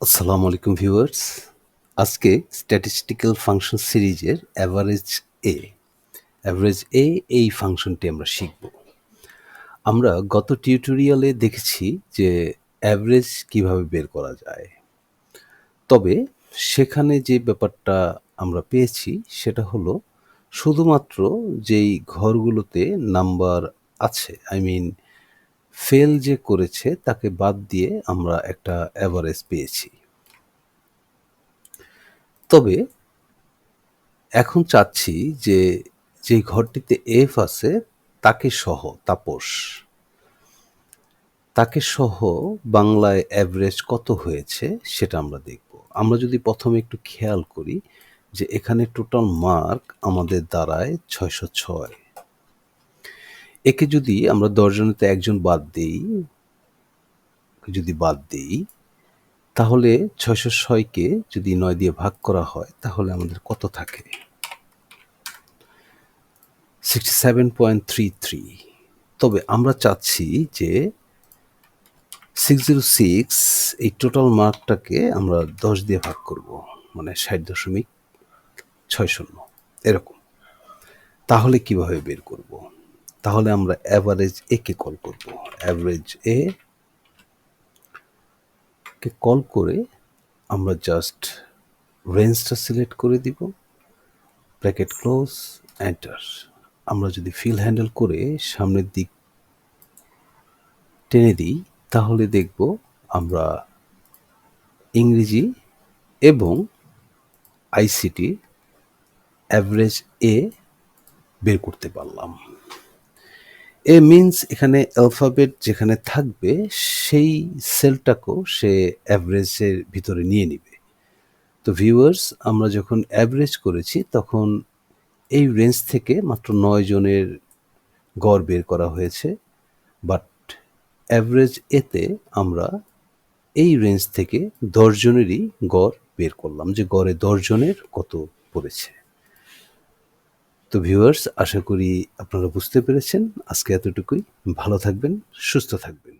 আসসালামু আলাইকুম ভিউয়ার্স। আজকে স্ট্যাটিস্টিক্যাল ফাংশন সিরিজের অ্যাভারেজ এ এই ফাংশনটি আমরা শিখব। আমরা গত টিউটোরিয়ালে দেখেছি যে অ্যাভারেজ কিভাবে বের করা যায়। তবে সেখানে যে ব্যাপারটা আমরা পেয়েছি সেটা হলো শুধুমাত্র যেই ঘরগুলোতে নাম্বার আছে, ফেল যে করেছে তাকে বাদ দিয়ে আমরা একটা অ্যাভারেজ পেয়েছি। তবে এখন চাচ্ছি যে যেই ঘরটিতে এফ আছে তাকে সহ বাংলায় অ্যাভারেজ কত হয়েছে সেটা আমরা দেখব। আমরা যদি প্রথমে একটু খেয়াল করি যে এখানে টোটাল মার্ক আমাদের দাঁড়ায় ৬০৬। একে যদি আমরা ১০ জনেতে একজন বাদ দেই তাহলে ৬০৬ কে যদি ৯ দিয়ে ভাগ করা হয় তাহলে আমাদের কত থাকে? 67.33। তবে আমরা চাচ্ছি যে 606 এই টোটাল মার্কটাকে আমরা ১০ দিয়ে ভাগ করব, মানে ৬০.৬০ এরকম। তাহলে কিভাবে বের করব? তাহলে আমরা অ্যাভারেজ এ কে কল করব। অ্যাভারেজ এ কে কল করে আমরা জাস্ট রেঞ্জটা সিলেক্ট করে দিব, ব্র্যাকেট ক্লোজ, এন্টার। আমরা যদি ফিল হ্যান্ডেল করে সামনের দিক টেনে দিই তাহলে দেখব আমরা ইংরেজি এবং আইসিটি অ্যাভারেজ এ বের করতে পারলাম। এ মিনস এখানে অ্যালফাবেট যেখানে থাকবে সেই সেলটাকেও সে অ্যাভারেজের ভিতরে নিয়ে নিবে। তো ভিউয়ার্স, আমরা যখন অ্যাভারেজ করেছি তখন এই রেঞ্জ থেকে মাত্র ৯ জনের গড় বের করা হয়েছে, বাট অ্যাভারেজ এতে আমরা এই রেঞ্জ থেকে ১০ জনেরই গড় বের করলাম যে গড়ে ১০ জনের কত পড়েছে। তো ভিউয়ার্স, আশা করি আপনারা বুঝতে পেরেছেন। আজকে এতটুকুই। ভালো থাকবেন, সুস্থ থাকবেন।